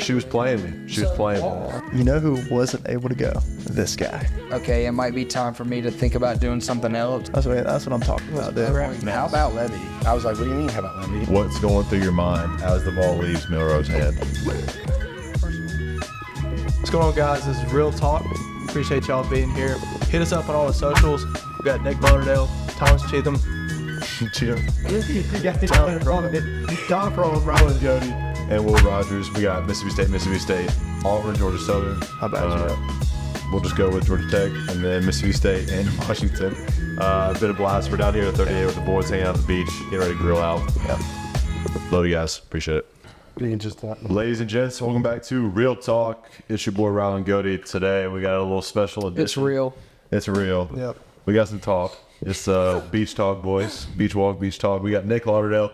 She was playing me. She was playing me. You know who wasn't able to go? This guy. Okay, it might be time for me to think about doing something else. That's what I'm talking about, dude. How about Lebby? I was like, what do you mean, how about Lebby? What's going through your mind as the ball leaves Milrose's hand? What's going on, guys? This is Real Talk. Appreciate y'all being here. Hit us up on all the socials. We got Nick Bonadell, Thomas Cheatham, Tom from Ryland, Jody, and Will Rogers. We got Mississippi State, Auburn, Georgia Southern. How bad is that? We'll just go with Georgia Tech, and then Mississippi State and Washington. Been a blast. We're down here at 38 with the boys, hanging out at the beach, getting ready to grill out. Yeah. Love you guys. Appreciate it. Ladies and gents, welcome back to Real Talk. It's your boy Ryland Goody. Today we got a little special edition. It's real. It's real. Yep. We got some talk. It's beach talk, boys. Beach walk, beach talk. We got Nick Lauderdale.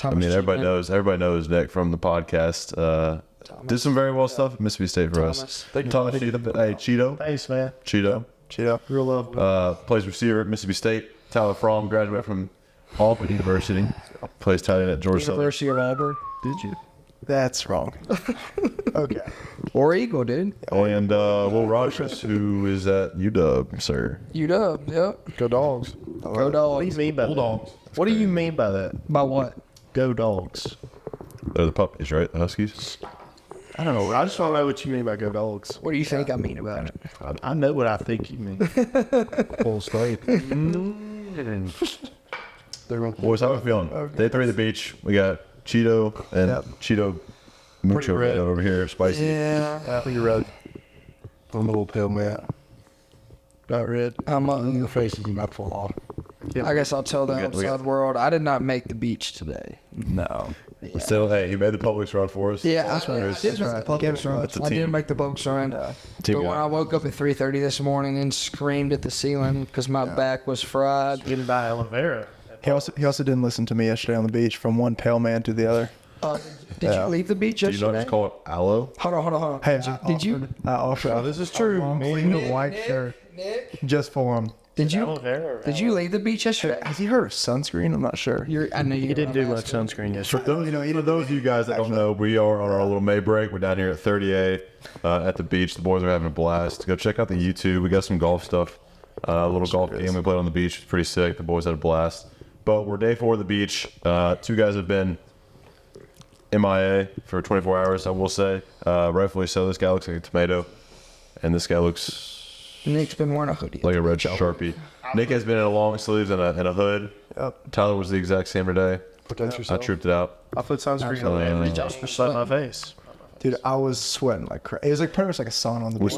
Everybody knows Nick from the podcast. Did some very well stuff at Mississippi State for us. Thomas Cheatham. Hey, Cheeto. Thanks, man. Cheeto. Real love. Plays receiver at Mississippi State. Tyler Fromm, graduate from Auburn University. Plays tight end at Georgia Southern. University of Auburn. Did you? That's wrong. Okay. War Eagle, dude. And Will Rogers, who is at UW, sir. UW, yep. Go Dogs. Go Dogs. What do you mean by that? What do you mean by that? By what? Go Dogs. They're the puppies, right? The Huskies. I don't know. I just don't know what you mean by Go Dogs. What do you think I mean about it? I know what I think you mean. Full straight. Boys, how are we feeling? Day 3 of the beach. We got Cheeto and Cheeto Mucho red. over here, spicy. Yeah. Pretty red. I'm a little pale, man. Not red. Your face is about to fall off. I guess I'll tell the We got- outside world I did not make the beach today. No. Still, hey, he made the Publix run for us. Yeah, That's right. There's- That's right. That's a I team. did make the boat run. Team But when guy. I woke up at 3:30 this morning and screamed at the ceiling because my back was fried. Getting by Oliveira. He also didn't listen to me yesterday on the beach from one pale man to the other. Did you leave the beach Do you not yesterday? just call it aloe? Hold on. Hey, Did you? I offered This is true. a white shirt just for him. Did you? Oliveira. Did you leave the beach yesterday? Has he heard of sunscreen? I'm not sure. I know you He didn't do much asking. sunscreen For yesterday. those of you guys that don't know, we are on our little May break. We're down here at 38 at the beach. The boys are having a blast. Go check out the YouTube. We got some golf stuff. A little golf game we played on the beach. It's pretty sick. The boys had a blast. But we're day 4 of the beach. 2 guys have been MIA for 24 hours, I will say. Rightfully so. This guy looks like a tomato. And this guy looks Nick's been wearing a hoodie. like a red Sharpie. Nick has been in a long sleeves and a hood. Yep. Tyler was the exact same today. Protect I yourself. trooped it out. I put sunscreen Oh, on yeah. and just slap my face. Dude, I was sweating like crazy. It was like pretty much like a sauna on the beach.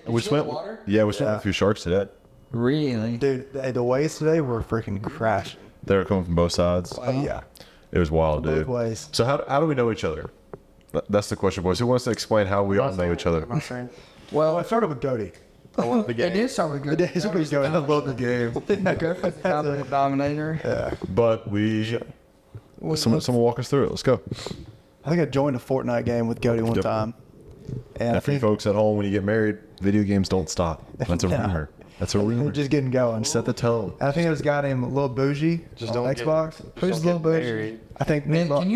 We swam with a few sharks today. Really? Dude, the waves today were freaking crashing. They were coming from both sides. Yeah. It was wild, Both dude. ways. So how do we know each other? That's the question, boys. Who wants to explain how we all know each other? Well, I started with Doty. It did start good. He's always going. I love the game. Dominant dominator. Yeah. But someone walk us through it. Let's go. I think I joined a Fortnite game with Doty one Yep. time. And I And for you think folks at home, when you get married, video games don't stop. That's a rumor. That's a rumor. they're just getting going. Set the tone. And I think there was a guy named Lil Bougie on Xbox. Who's Lil Bougie? I think Nick, can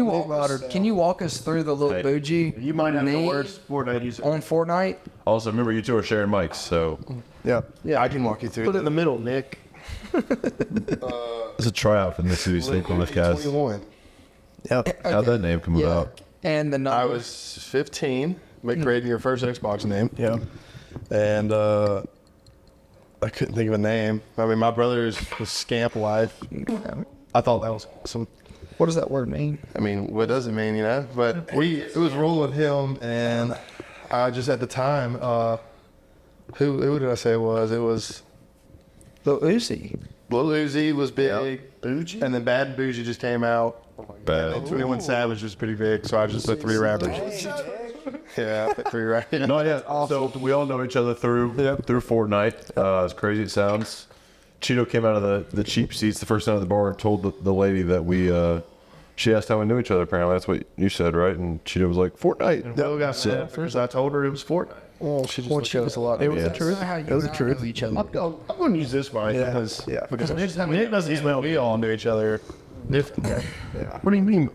you walk us through the Lil Hey. Bougie? You might have the name worst Fortnite user. on Fortnite. Also, remember you two are sharing mics, so Yep. Yeah, I can walk you through. Put it in the middle, Nick. it's a tryout for the Mississippi State Public, guys. 21. Yep. How'd that name come about? And the number. I was 15, creating your first Xbox name. Yeah. And I couldn't think of a name. I mean, my brother's was Scamp Life. I thought that was awesome. What does that word mean? I mean, what does it mean, you know? But it was rolling with him, and I just at the time, who did I say it was? It was Lil Uzi. Lil Uzi was big, Bougie? and then Bad and Bougie just came out. Bad. And 21 Savage was pretty big, so I just put 3 rappers. Yeah, I put 3 rappers. No, yeah. So we all know each other through Fortnite. As crazy as it sounds, Cheeto came out of the cheap seats the first night at the bar and told the lady that she asked how we knew each other. Apparently, that's what you said, right? And Cheeto was like, Fortnite. Bill got first. I told her it was Fortnite. Well, she just Which shows a lot. It was Yeah. the truth. How you It was the not truth. know each other. I'm going to use this mic because Yeah. Nick doesn't smell. We all knew each other. What do you mean?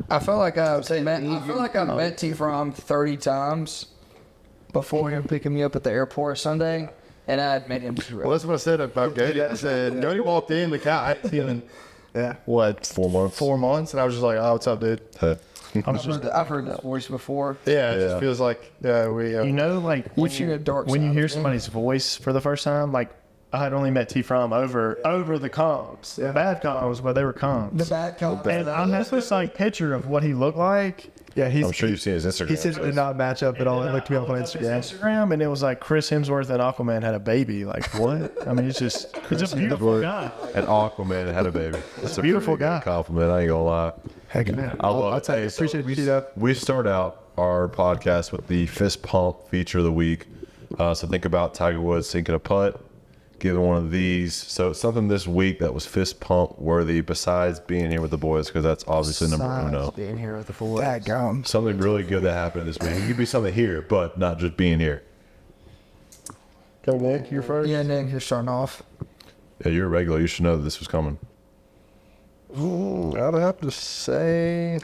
I feel like I've met T from 30 times before him picking me up at the airport Sunday, and I'd met him. Well, that's what I said about Cody. I said, Cody walked in, the guy, I hadn't seen him in, what, 4 months. 4 months? And I was just like, oh, what's up, dude? Hey. I've heard this voice before. Yeah, it just feels like, You know, like when You've seen a dark when you side hear of it. somebody's voice for the first time, like I had only met T from over the comps, bad comps, but they were comps. The bad cop. And I have this like picture of what he looked like. Yeah, I'm sure you've seen his Instagram. He said it did not match up at all. It looked me up on Instagram. Instagram, and it was like Chris Hemsworth and Aquaman had a baby. Like what? I mean, it's a beautiful guy. And Aquaman had a baby. That's a beautiful pretty good guy. compliment. I ain't gonna lie. Heck yeah. I'll tell you, appreciate you, Tito. We start out our podcast with the fist pump feature of the week. So think about Tiger Woods sinking a putt, giving one of these. So something this week that was fist pump worthy besides being here with the boys, because that's obviously number uno. Being here with the boys. Dadgum. Something really good that happened this week. It could be something here, but not just being here. Go, Nick, you're first. Yeah, Nick, you're starting off. Yeah, you're a regular. You should know that this was coming. I'd have to say, I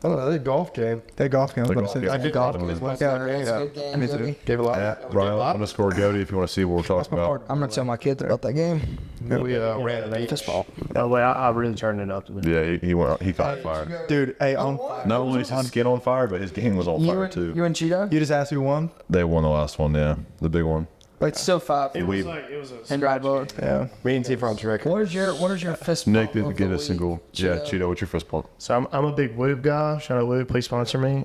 don't know, that golf game. That golf game. I was The about to golf say. game. I did golf game. Good game, Me too. Lebby. Gave a lot. At Ryland_Goody if you want to see what we're talking about. I'm gonna tell my kids about that game. We ran an 8. No way, I really turned it up to the Yeah, he caught fire. Dude, hey, Not only is his skin on fire, but his game was on fire too. You and Cheeto? you just asked who won? They won the last one, yeah, the big one. But it's still 5. It was a And right, bro. Yeah. Me and T Front's record. What is your fist Nick bump didn't of get the a week? single. Yeah, Cheeto, what's your first pump? So I'm a big Whoop guy. Shout out Whoop, please sponsor me.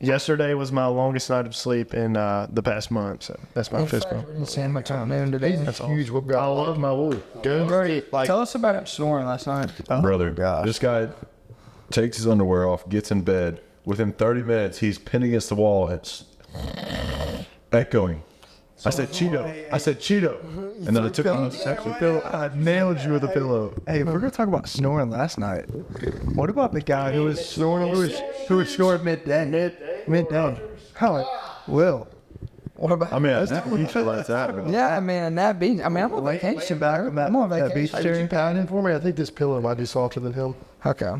Yesterday was my longest night of sleep in the past month, so that's my In fist fact, bump. we're in San Antonio today. That's huge whoop guy. I love my Whoop. Good. Like, Tell us about him snoring last night. Brother, gosh. this guy takes his underwear off, gets in bed. Within 30 minutes, he's pinned against the wall. It's echoing. I said Cheeto. And then I took my section pillow. I nailed you with a pillow. Hey, if we're gonna talk about snoring last night, what about the guy who was snoring? Who would snore at midday? Midday. How? Will. What about? I mean, that's happening. Yeah, man, that beach. I mean, I'm on vacation back. I'm on that beach vacation. chair. you pounding for me? I think this pillow might be softer than him. Okay.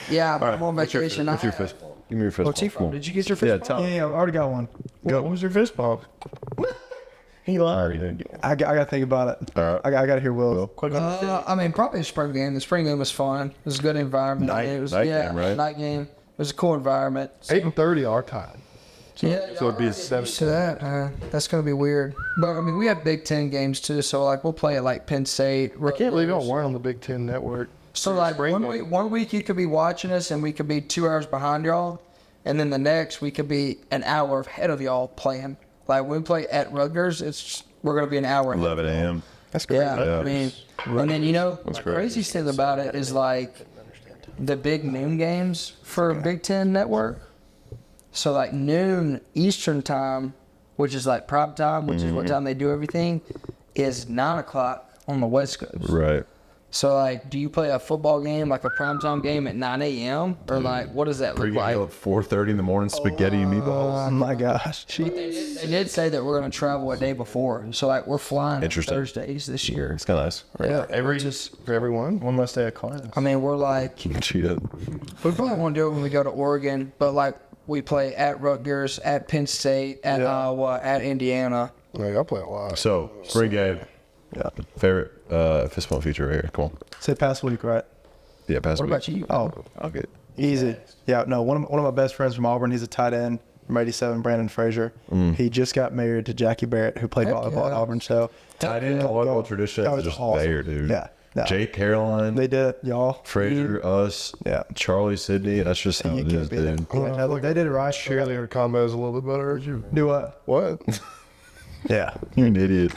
Yeah, I'm on What's your vacation. fist pump? Give me your fist Oh, pump. Chief, did you get your fist Yeah, bump? tell Yeah, me. yeah, I already got one. What was your fist bump? He lied. I gotta think about it. All right. I gotta hear Will. Quick. I mean, probably the spring game. The spring game was fun. It was a good environment. Night- it was, night yeah, game, right? Night game. It was a cool environment. 8:30 our time. Yeah, So it'd be 7. used to that. That's gonna be weird. But I mean, we have Big Ten games too. So like, we'll play at like Penn State. I can't believe y'all weren't on the Big Ten network. So like one week you could be watching us and we could be 2 hours behind y'all, and then the next we could be an hour ahead of y'all playing. Like when we play at Rutgers, we're gonna be an hour. ahead. 11 a.m. That's crazy. Yeah, Yeah. I mean, and then the great. craziest thing about it is like the big noon games for Big Ten Network. So like noon Eastern time, which is like prime time, which is what time they do everything, is 9 o'clock on the West Coast. Right. So like, do you play a football game like a primetime game at 9 a.m. or like what does that look Pre-game like? at 4:30 in the morning, spaghetti and meatballs. Oh my gosh. They did say that we're gonna travel a day before, so like we're flying on Interesting. Thursdays this year. It's kind of nice. Yeah, For everyone. One less day of class. I mean, we're like, Cheetah. we probably won't do it when we go to Oregon, but like we play at Rutgers, at Penn State, at Iowa, at Indiana. Like, I'll play a lot. So, spring game. Yeah. Favorite fist pump feature right here. Come on. Say past week, right? Yeah, pass What me. about you? Oh, Okay. easy. Yeah, no, one of my best friends from Auburn, he's a tight end from 87, Brandon Frazier. He just got married to Jackie Barrett, who played Heck volleyball at yeah. Auburn. So Tight end volleyball tradition That is was just awesome. there, dude. Yeah. No. Jake Caroline, they did it, y'all. Frazier, us, Yeah. Charlie Sidney. That's just how You it can't is, beat it. dude. Yeah, look, they did it right. Cheerleader combo's a little bit better. Do what? What? Yeah. You're an idiot.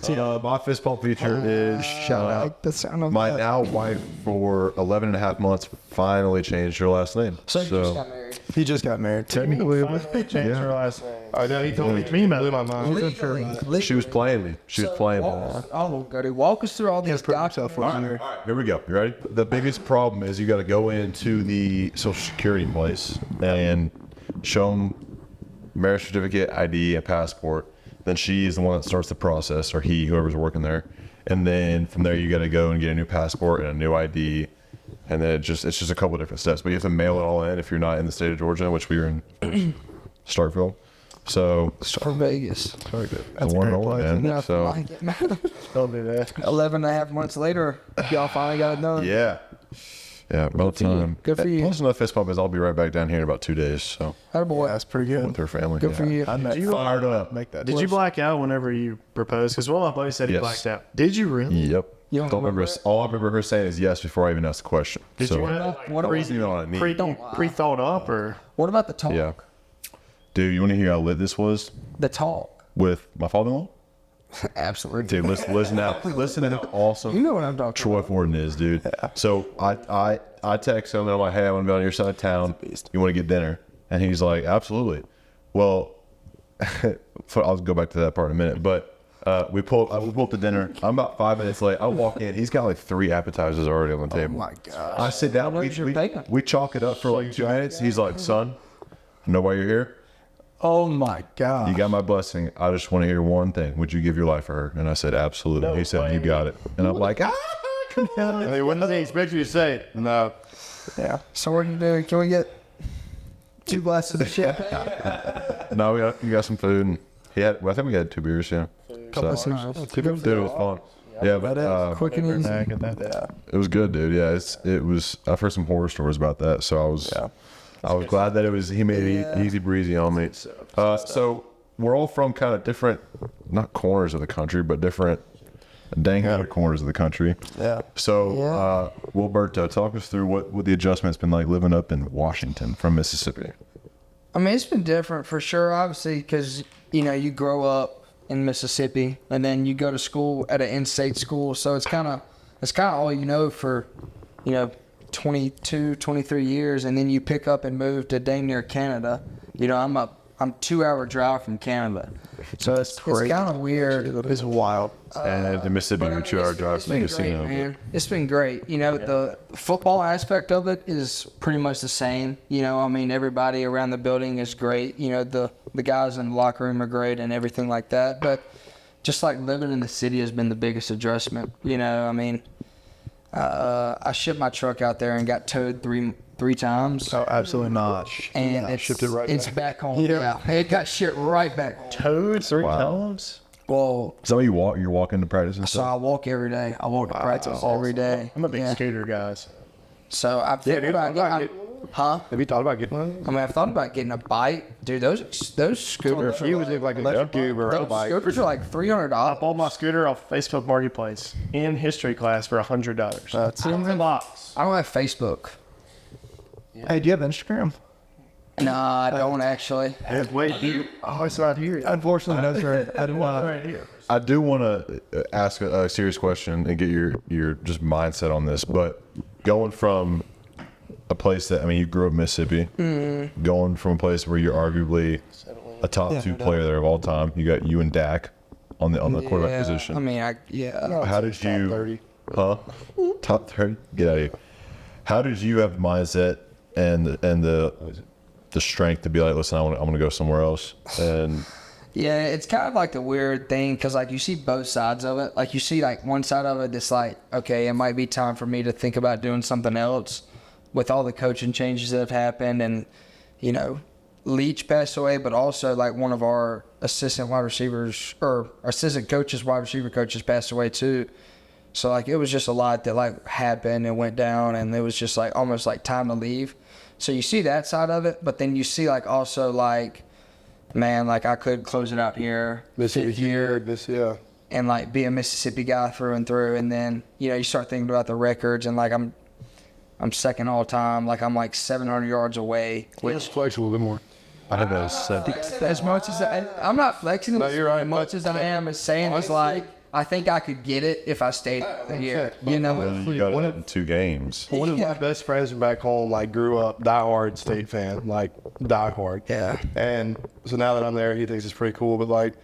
My fist pump feature is Shout out. The sound of my that. now wife for 11 and a half months finally changed her last name. So you just got married. He just got married. Technically, let's change her last name. I know, he told me. Me, man. Blew my mind. She was playing me. She was playing me. Walk us through all these documents. Here we go. You ready? The biggest problem is you got to go into the Social Security place and show them marriage certificate, ID, and passport. Then she is the one that starts the process, or he, whoever's working there. And then from there, you got to go and get a new passport and a new ID. and then it's just a couple of different steps. But you have to mail it all in if you're not in the state of Georgia, which we are in Starkville. So For Vegas. that's one roll, man. Nothing So like it, man. Don't do that. 11 and a half months later, y'all finally got it done. yeah, about time. Good for you. Close enough fist bump is I'll be right back down here in about 2 days. So Attaboy. That's pretty good. with her family. Good for you. I know you fired up. Make that. Did you black out whenever you proposed? Because one of my buddies said he Yes. blacked out. Did you really? Yep. You don't Don't remember. remember it? All I remember her saying is yes before I even asked the question. Did so you have it, What, reason you on a knee. pre-thought up or? what about the talk? Yeah. Dude, you want to hear how lit this was The talk. with my father-in-law? Absolutely. Dude, listen out. Listen to how awesome You know what I'm talking Troy Forden is, dude. So I text him and I'm like, hey, I want to be on your side of town. You want to get dinner? And he's like, absolutely. Well, I'll go back to that part in a minute. But we pull up the dinner. I'm about 5 minutes late. I walk in. He's got like 3 appetizers already on the table. Oh my gosh. I sit down. much you're paying? We chalk it up for like 2 minutes. He's like, son, I know why you're here. Oh my God. You got my blessing. I just want to hear one thing. Would you give your life for her? And I said, absolutely. He said, you got it. And I'm like, I mean, when they expect you to say it? No. Yeah. So what can we do? Can we get 2 glasses of champagne? no, we got some food. And I think we had 2 beers, yeah. So, dude, it was fun. Yeah, but Quick and easy. it was good, dude. Yeah, it was. I've heard some horror stories about that, so I was glad that he made it easy breezy on me. So we're all from kind of different, not corners of the country, but different dang other corners of the country. Yeah. So, Wilberto, talk us through what the adjustment's been like living up in Washington from Mississippi. I mean, it's been different for sure, obviously, because, you grow up in Mississippi and then you go to school at an in-state school. So it's kind of all you know for, 22, 23 years. And then you pick up and move to dang near Canada. I'm 2-hour drive from Canada. So it's kind of weird. It's wild. And in Mississippi, we 2-hour drive It's from been the great, casino. man. It's been great. The football aspect of it is pretty much the same. Everybody around the building is great. The guys in the locker room are great and everything like that. But just like living in the city has been the biggest adjustment. I shipped my truck out there and got towed three times. Oh, absolutely not. And I shipped it right it's back home. Yeah. It got shipped right back. Towed 3 times? Well, So you're walking to practice and so stuff? I walk every day. I walk to practice every day. I'm a big Yeah. scooter, guys. So I've thought about huh? Have you thought about getting one? I mean, I've thought about getting a bike, dude. Those scooters, You would look like a scuba or a those bike. scooters are like $300. I bought my scooter off Facebook Marketplace in history class for $100. That's box. I don't have Facebook. Hey, do you have Instagram? Nah, I don't actually. Wait, Oh, it's not here. Unfortunately, no, sir. I didn't want right here. I do want to ask a serious question and get your just mindset on this. But going from a place that, you grew up in Mississippi, going from a place where you're arguably a top 2 player there of all time. You got you and Dak on the quarterback position. I mean, How did you? 30. Huh? Top 30? Get out of here. How did you have the mindset and the strength to be like, listen, I'm gonna go somewhere else? And yeah, it's kind of like the weird thing because like you see both sides of it. Like you see like one side of it that's like, okay, it might be time for me to think about doing something else with all the coaching changes that have happened and, Leach passed away, but also like one of our assistant wide receivers or assistant coaches, wide receiver coaches passed away too. So like it was just a lot that like happened and went down and it was just like almost like time to leave. So you see that side of it, but then you see like also like, man, like I could close it out here, This year, yeah. and like be a Mississippi guy through and through. And then, you start thinking about the records and like I'm second all time. Like I'm like 700 yards away. Let's flex a little bit more. I think that was 7. As much as I'm not flexing No, you're right. as much as I am as saying it's like, I think I could get it if I stayed here. You got it in 2 games. One of my best friends back home, like, grew up diehard State fan, like, diehard. Yeah. And so now that I'm there, he thinks it's pretty cool. But, like,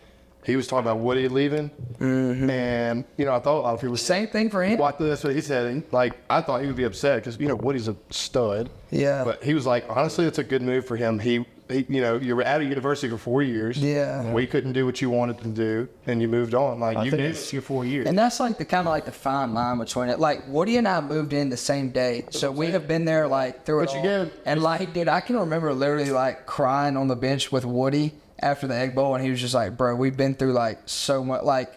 he was talking about Woody leaving. Mm-hmm. And, I thought a lot of people... Same thing for him. Like, that's what he said. Like, I thought he would be upset because, Woody's a stud. Yeah. But he was like, honestly, it's a good move for him. He you were at a university for 4 years. Yeah. We couldn't do what you wanted to do, and you moved on. Like, you did your 4 years. And that's like the kind of like the fine line between it. Like Woody and I moved in the same day, so we have been there like through it But you all. get- And like, dude, I can remember literally like crying on the bench with Woody after the Egg Bowl, and he was just like, "Bro, we've been through like so much. Like,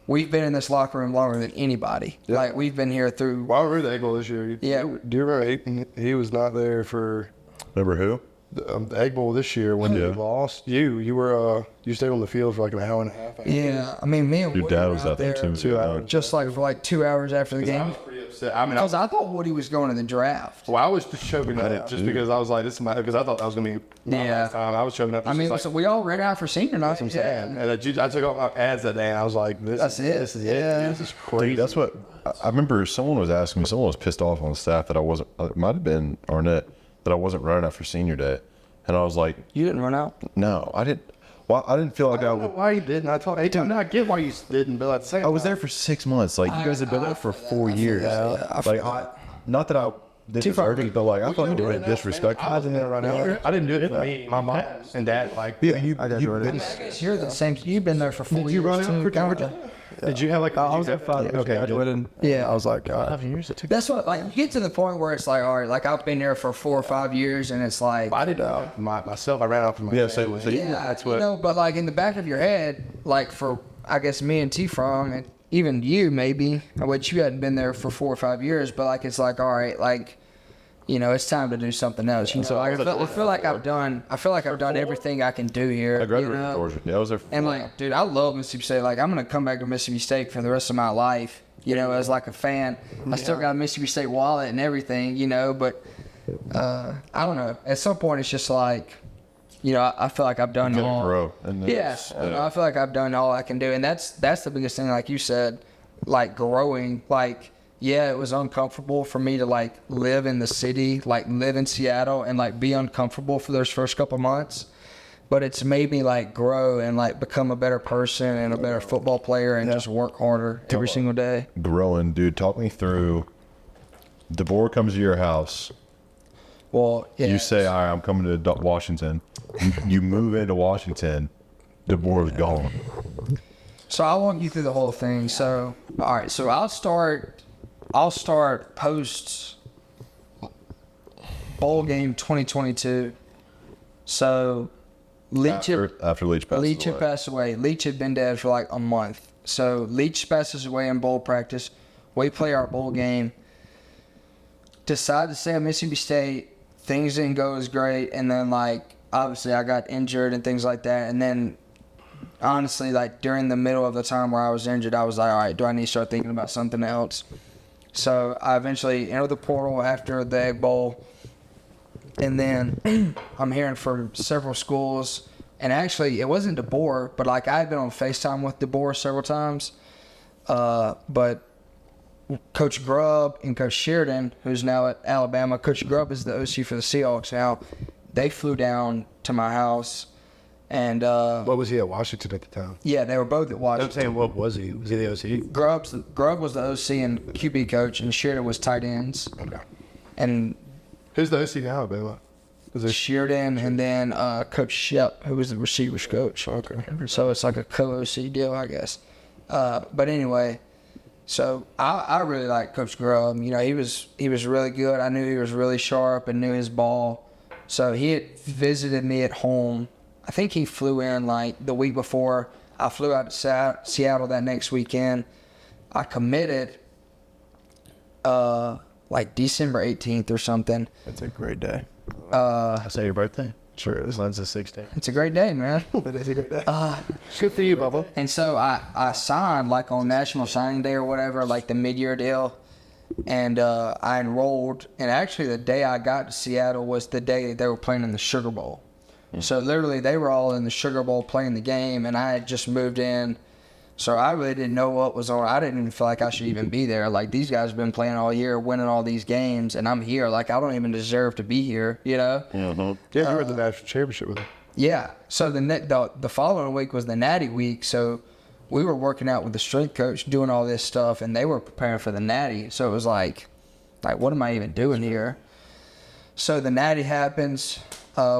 we've been in this locker room longer than anybody. Yeah. Like, we've been here through." Well, I remember the Egg Bowl this year. Yeah. Do you remember he was not there for Remember who? the Egg Bowl this year when you lost? You were you stayed on the field for like an hour and a half. Yeah, I mean, me and Your Woody dad were was out there too. 2 hours. just like for like 2 hours after the I game. was pretty upset. I mean, Because I thought Woody was going to the draft. well, I was just choking up just because I was like, this is my, because I thought that was going to be my Yeah. last time. I was choking up. I mean, like, so we all read out for senior night. yeah. And I took off my ads that day, and I was like, That's it. This is it. This is crazy. Dude, that's what I remember. Someone was asking me. Someone was pissed off on the staff that I wasn't. It might have been Arnett, that I wasn't running out for senior day, and I was like, You didn't run out? no, I didn't. Well, I didn't feel like I don't know why you didn't. I told no, I get why you didn't, but at the same I was there for 6 months. Like, you guys have been there for 4 years. Not that I didn't deserve it, but like I thought you were disrespectful. I didn't run out. I didn't do it for me. My mom and dad, like, Yeah, you've I been. guess you're the same. You've been there for 4 years. you run out too, for Georgia. did you have like, I was at 5 years. Okay, I did. graduated. Yeah. I was like, God. 5 years. It took. That's what, like, you get to the point where it's like, all right, like, I've been there for 4 or 5 years, and it's like, I did myself. I ran out for my Yeah, so you, yeah, that's what- you know, but like in the back of your head, like for, I guess, me and T-Frong, and even you maybe, which you hadn't been there for 4 or 5 years, but like, it's like, all right, like, you know, it's time to do something else. You know, like, I feel like I've done everything I can do here. I graduated you know? from Georgia. Yeah, I was there. And like, dude, I love Mississippi State. Like, I'm gonna come back to Mississippi State for the rest of my life. You know, as like a fan, I still got a Mississippi State wallet and everything. You know, but I don't know. At some point, it's just like, you know, I feel like I've done Gotta all. grow. And Yeah, I feel like I've done all I can do, and that's the biggest thing. Like you said, like growing. Like, yeah, it was uncomfortable for me to like live in the city, like live in Seattle, and like be uncomfortable for those first couple months. But it's made me like grow and like become a better person and a better football player and just work harder every single day. growing, dude. Talk me through. DeBoer comes to your house. Well, yeah. You say, "All right, I'm coming to Washington." You move into Washington. DeBoer's gone. So I'll walk you through the whole thing. So, all right. So I'll start post bowl game 2022. So Leach After Leach passes Leach had away. passed away. Leach had been dead for like a month. So Leach passes away in bowl practice. We play our bowl game. Decide to stay at Mississippi State. Things didn't go as great, and then like obviously I got injured and things like that. And then honestly, like during the middle of the time where I was injured, I was like, all right, do I need to start thinking about something else? So I eventually entered the portal after the Egg Bowl. And then I'm hearing from several schools, and actually it wasn't DeBoer, but like I had been on FaceTime with DeBoer several times. But Coach Grubb and Coach Sheridan, who's now at Alabama, Coach Grubb is the OC for the Seahawks now. They flew down to my house, and What was he at Washington at the time? yeah, they were both at I'm Washington. saying, what was he? Was he the OC? Grubb was the OC and QB coach, and Sheridan was tight ends. Okay. And Who's the OC now, Alabama? Is it Sheridan, and then Coach Shep, who was the receivers coach. Okay. So it's like a co-OC deal, I guess. But anyway, so I really like Coach Grubb. You know, he was really good. I knew he was really sharp and knew his ball. So he had visited me at home. I think he flew in like the week before. I flew out to Seattle that next weekend. I committed like December 18th or something. That's a great day. I say your birthday. Sure, this one's the 16th. It's a great day, man. It is a great day. Good for you, Bubba. And so I signed like on National Signing Day or whatever, like the mid-year deal. And I enrolled. And actually the day I got to Seattle was the day they were playing in the Sugar Bowl. So literally they were all in the Sugar Bowl playing the game, and I had just moved in. So I really didn't know what was on. I didn't even feel like I should even be there. Like, these guys have been playing all year, winning all these games, and I'm here. Like, I don't even deserve to be here, you know? Yeah, you were at the national championship with him. Yeah. So the following week was the Natty week. So we were working out with the strength coach, doing all this stuff, and they were preparing for the Natty. So it was like, what am I even doing here? So the Natty happens.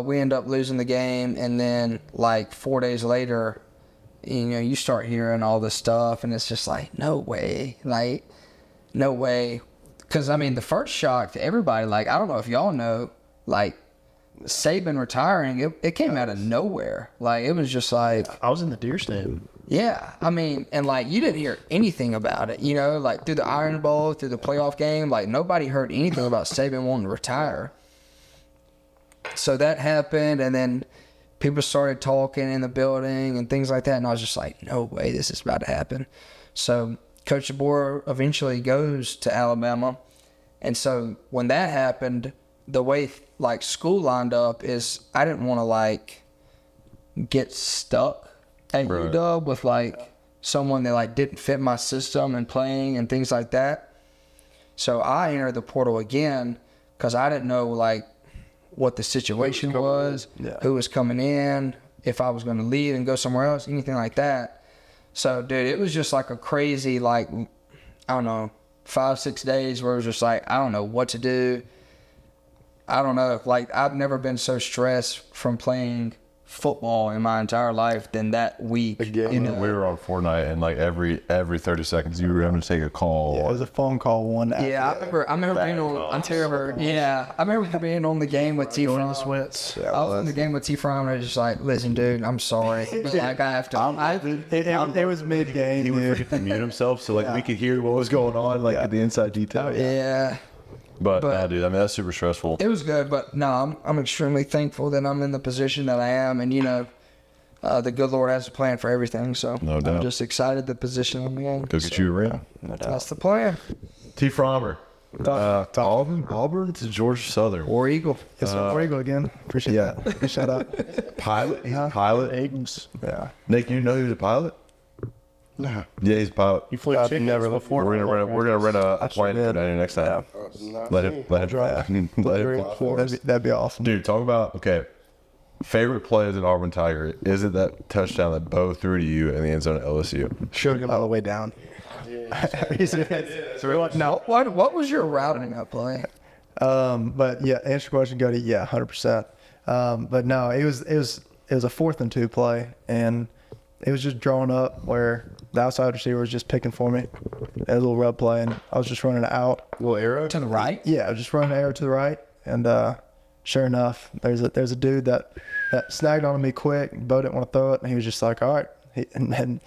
we end up losing the game, and then like 4 days later, you start hearing all this stuff, and it's just like, no way, no way. Because I mean, the first shock to everybody, like, I don't know if y'all know, like, Saban retiring, it came out of nowhere. Like, it was just like, I was in the deer stand. yeah, I mean, and like, you didn't hear anything about it, like through the Iron Bowl, through the playoff game, like nobody heard anything about Saban wanting to retire. So that happened, and then people started talking in the building and things like that, and I was just like, no way, this is about to happen. So Coach DeBoer eventually goes to Alabama, and so when that happened, the way like school lined up is I didn't want to like get stuck at UW with like someone that like didn't fit my system and playing and things like that. So I entered the portal again because I didn't know like what the situation was, who was coming in, if I was going to leave and go somewhere else, anything like that. So dude, it was just like a crazy, like, I don't know, 5-6 days where it was just like, I don't know what to do. I don't know. Like, I've never been so stressed from playing football in my entire life than that week. We were on Fortnite, and like every 30 seconds, you were having to take a call. It was a phone call one. Yeah, I remember being on. I'm terrible. Yeah, I remember being on the game with T. Fromm. Sweats. I was on the game with T. Fromm, and I was just like, "Listen, dude, I'm sorry, but like I have to." It was mid game. He would forget to mute himself, so like we could hear what was going on, like at the inside detail. Yeah. But nah, dude, I mean that's super stressful. It was good, but no, I'm extremely thankful that I'm in the position that I am, and the good Lord has a plan for everything. So No doubt. I'm just excited the position I'm in. Go get you a ring. That's the plan. T. Frommer. Auburn to Georgia Southern. War Eagle. Yes, sir. War Eagle again. Appreciate that. Shout out. Pilot. He's a pilot. Eagles. Yeah. Nick, you know he was a pilot? No. Yeah, he's a pilot. You flew chickens never before. We're gonna rent a plane down here next time. Let him drive. Let him fly. That'd be awesome. Dude, talk about favorite play as an Auburn Tiger. Is it that touchdown that Bo threw to you in the end zone at LSU? Should him all the way down. No, what was your route in that play? But yeah, answer your question, Cody. Yeah, 100%. But no, it was a 4th and 2 play, and it was just drawn up where the outside receiver was just picking for me. It was a little rub play, and I was just running it out. Little arrow. To the right? Yeah, I was just running an arrow to the right, and sure enough, there's a dude that snagged on me quick. Bo didn't want to throw it, and he was just like, all right. And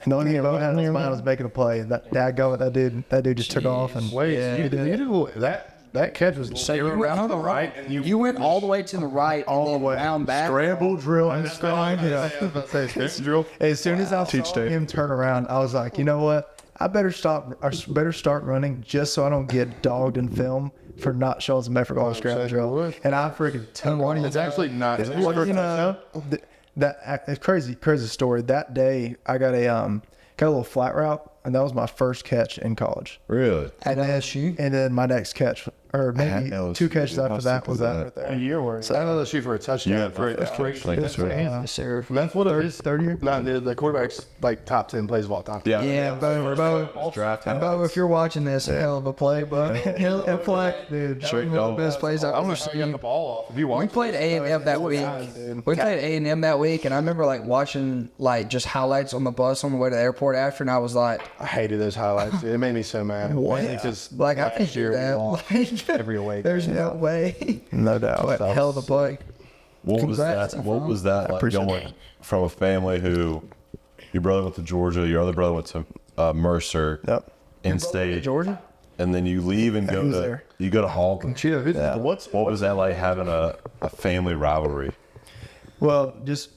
the only thing Bo had in his mind was making a play. That dude just took off. And Wait, you did that catch was So you went to the right, and you went all the way to the right, all the way down back. scramble drill and spine. drill. As soon as I saw him turn around, I was like, you know what? I better start running just so I don't get dogged in film for not showing some effort on the scramble drill. And I freaking took one. It's actually not. It's crazy story. That day I got a little flat route, and that was my first catch in college. Really? At LSU? And then my next catch, or maybe LSU. 2 catches after How that, sick was is that that? right there. A year worth. I know they shoot for a touchdown. Yeah, That's crazy. Thanks, sir. Yes, sir. That's what it is. Third year? No, the quarterback's like top 10 plays of all time. Yeah, Bo, Draft if you're watching this, hell of a play, but hell of a play. Dude, One of the best plays I've I'm ever just getting the seen. ball off. If you We want. played A&M that week. We played A&M that week, and I remember like watching like just highlights on the bus on the way to the airport after, and I was like, I hated those highlights. Dude. It made me so mad. Because like I can't do that. Like, every away. there's no way. no doubt. But hell of a play. What Congrats, was that like appreciate going from a family who your brother went to Georgia, your other brother went to Mercer, Yep. in-state, Georgia? and then you leave and go was to there. Hawkins. What was that like having a family rivalry? Well, just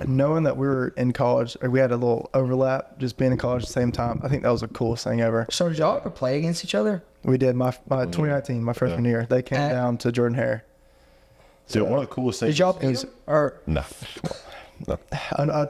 knowing that we were in college, or we had a little overlap, just being in college at the same time, I think that was the coolest thing ever. So did y'all ever play against each other? We did my 2019, my freshman year. They came down to Jordan Hare. Dude, one of the coolest things. Did y'all beat them? Or No.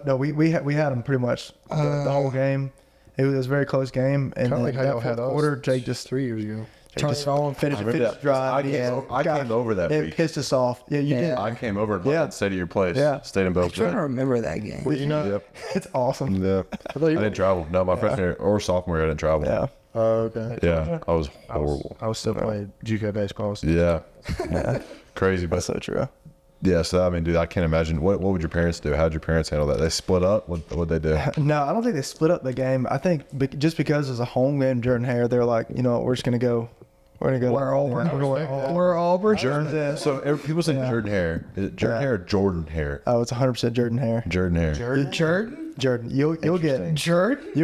No, we had them pretty much the whole game. It was a very close game, and Kind of then like how that y'all had fourth us quarter, Jake just 3 years ago. turn it on? finished remember that. drive. I came over that It week. pissed us off. Yeah, you did. Yeah. I came over and Yeah. stayed at your place. Yeah. Stayed in I'm trying to Boca. remember that game. You know? Yep. It's awesome. Yeah. I didn't travel. No, my freshman year or sophomore year, I didn't travel. Yeah. Oh, okay. Yeah. I was horrible. I was still playing JUCO baseball. Yeah. Crazy, but That's so true. Yeah, so I mean, dude, I can't imagine. What would your parents do? How'd your parents handle that? They split up? What'd they do? No, I don't think they split up the game. I think just because it's a home game, Jordan Hare, they're like, you know what, we're just gonna go. We're gonna go. We're Auburn. Yeah, we're going. We're Auburn. So people say Jordan Hare. Is it Jordan Hare or Jordan Hare? Oh, it's 100% Jordan Hare. Jordan Hare. Jordan. Jordan, you'll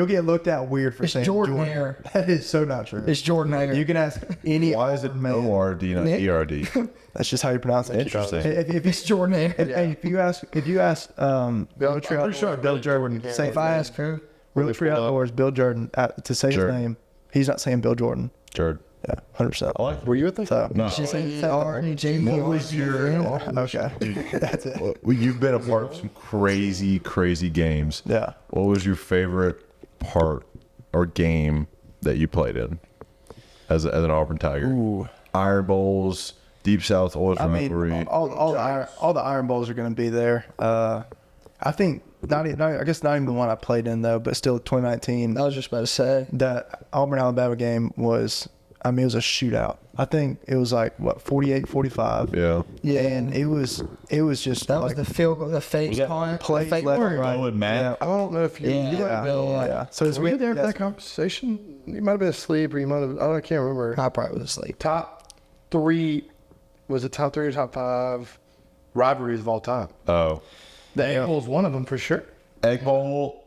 get looked at weird for It's saying Jordan Hare. That is so not true. It's Jordan Hare. You can ask any. Why is it man. O-R-D, not E-R-D? That's just how you pronounce it. Interesting. If It's Jordan Hare. if you ask I'm pretty sure Bill Jordan. say If I ask who, Real Tree Outdoors, Bill Jordan, to say Jordan. his name, he's not saying Bill Jordan. Jordan. Yeah, 100%. I like it. Were you at the? So No. she's like R-E-J-P. What was your... okay, that's it. Well, you've been a part of some crazy, crazy games. Yeah. What was your favorite part or game that you played in as an Auburn Tiger? Ooh. Iron Bowls, Deep South Oils I mean, Rivalry. all the Iron Bowls are going to be there. I think I guess not even the one I played in though, but still 2019. I was just about to say. That Auburn Alabama game was, I mean, it was a shootout. I think it was like what 48-45. Yeah. Yeah. And it was just That was like the field goal, the fake punt. plays the fake left, punt. right. and Matt. I don't know if you. Yeah. You might- Yeah. So it's were you there for yes. that conversation? You might have been asleep, or you might have. I can't remember. I probably was asleep. Top 3, was it top 3 or top 5 rivalries of all time? Oh. The Egg Bowl is one of them for sure. Egg Bowl,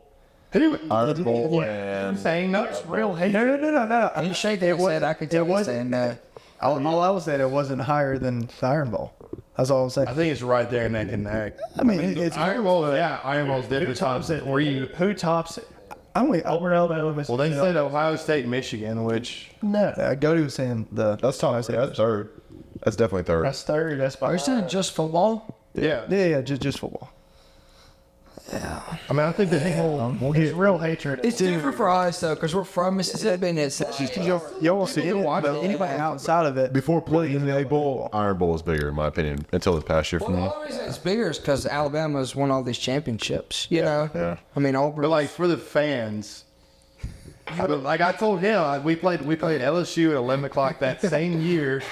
Anyway, Iron Bowl, and... saying no, it's real hate. No. I didn't shake that. Said I could tell you saying that. All I was saying, it wasn't higher than the Iron Bowl. That's all I was saying. I think it's right there neck and neck. I mean, it's Iron Bowl, yeah, Iron Bowl's definitely top 3. Who tops it? only Auburn Alabama. Well, they said Ohio State and Michigan, which No, Goody was saying That's top. That's third. That's definitely third. That's third. That's Are you by. saying just football? yeah. just football. I mean, I think the whole It's real hatred. It's different for us though, because we're from Mississippi and it's You almost see anybody outside of it. Before playing in the Egg Bowl, Iron Bowl is bigger, in my opinion, until this past year for Well, the me. only reason it's bigger is because Alabama's won all these championships. You know. Yeah. I mean, Auburn. But like for the fans, like I told him, we played LSU at 11 o'clock that same year,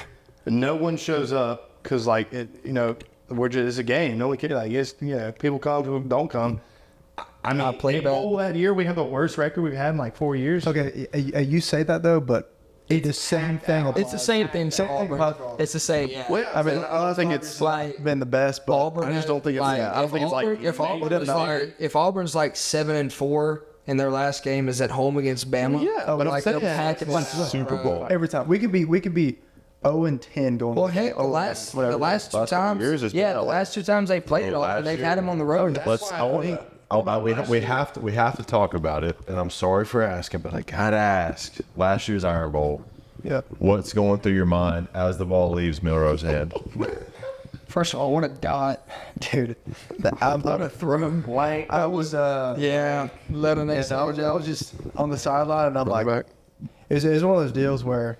and no one shows up because like it, we're just it's a game. No one cares. Like it's people come, people don't come. I mean, played Egg Bowl that year we have the worst record we've had in like 4 years. Okay, you say that though, but it's the same thing. it's the same thing. So Auburn. It's the same. Yeah. Well, I mean, I don't think it's Like Been the best, but Auburn. I just don't think it's- like, yeah, I don't think it's like- if Auburn's like 7-4 and their last game is at home against Bama. Yeah, but I'm like saying- they're packing like Super Bowl. every time we could be 0-10 going. Well, hey, the last two Last couple times, years it's yeah, been the like- last two times they played it, last they've year. had him on the road. Let's. We have to talk about it, and I'm sorry for asking, but I gotta ask. Last year's Iron Bowl. Yeah. What's going through your mind as the ball leaves Milrose's hand? First of all, what a dot. Dude, I'm gonna throw him blank. I was Yeah, let him I was just on the sideline, and I'm like, it's one of those deals where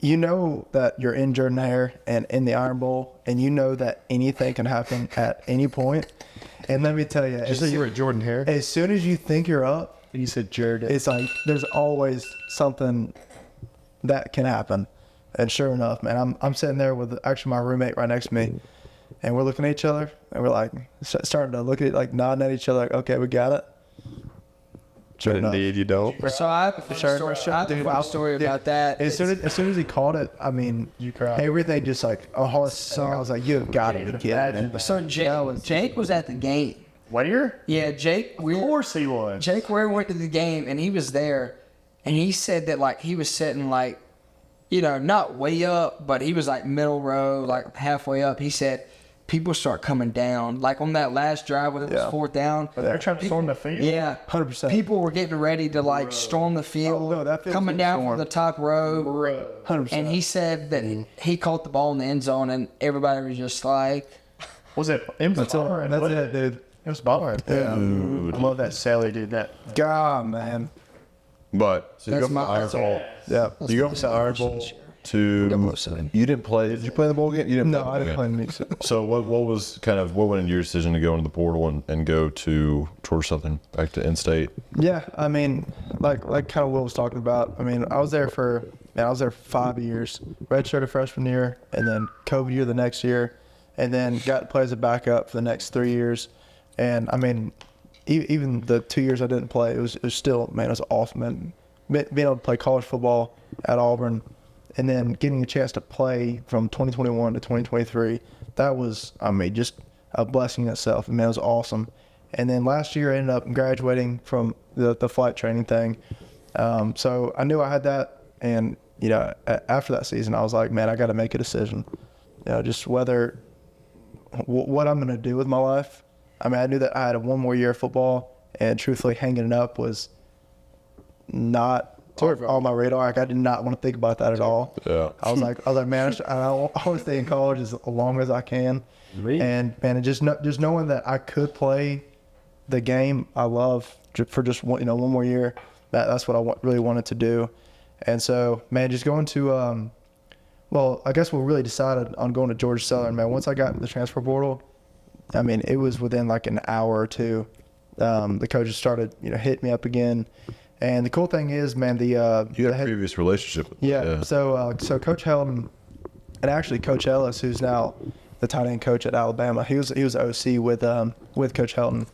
you know that you're in Jordan Hare and in the Iron Bowl, and you know that anything can happen at any point. And let me tell you, Just say you were at Jordan Hare. as soon as you think you're up, And you said Jordan. it's like there's always something that can happen. And sure enough, man, I'm sitting there with actually my roommate right next to me, and we're looking at each other, and we're like starting to look at like nodding at each other, like, okay, we got it. Sure enough. Indeed, you don't. So I have a funny story about that. As soon as he called it, I mean, You cried. everything just like a whole. I was like, you have got to be kidding me. So Jake was at the game. Where? Yeah, Jake. Of course he was. Jake Ware went to the game and he was there, and he said that like he was sitting like, not way up, but he was like middle row, like halfway up. He said people start coming down, like on that last drive when it was fourth down. They're trying to storm the field. Yeah, 100%. People were getting ready to like storm the field, Oh, no, that field's coming been down stormed. from the top row. 100%. And he said that he caught the ball in the end zone, and everybody was just like, Was it? It was That's Butler. it, dude. It was Butler. Yeah. I love that Sally did that. God, man. But so you That's go from my- Iron Bowl. Yeah. You go from the Iron Bowl to you didn't play. Did you play the bowl game? You didn't. No, play I the didn't bowl play game. the music. So what went into your decision to go into the portal and go towards something back to in-state? Yeah, I mean, like kind of Will was talking about. I mean, I was there for 5 years. Redshirted freshman year, and then COVID year the next year. and then got to play as a backup for the next 3 years. And I mean, even the 2 years I didn't play, it was still, man, it was awesome. And being able to play college football at Auburn, and then getting a chance to play from 2021 to 2023, that was, I mean, just a blessing in itself. I mean, it was awesome. And then last year I ended up graduating from the flight training thing. So I knew I had that. And, you know, after that season, I was like, man, I got to make a decision. You know, just what I'm going to do with my life. I mean, I knew that I had one more year of football, and truthfully, hanging it up was not on my radar. Like, I did not want to think about that at all. Yeah. I was like, man, I want to stay in college as long as I can. And man, just knowing that I could play the game I love for just one more year, that's what I really wanted to do. And so, man, just going to, well, I guess we really decided on going to Georgia Southern, man. Once I got in the transfer portal, I mean, it was within like an hour or two. The coaches started, hitting me up again. And the cool thing is, man, You had a previous relationship with yeah. So Coach Helton, and actually Coach Ellis, who's now the tight end coach at Alabama, he was OC with Coach Helton.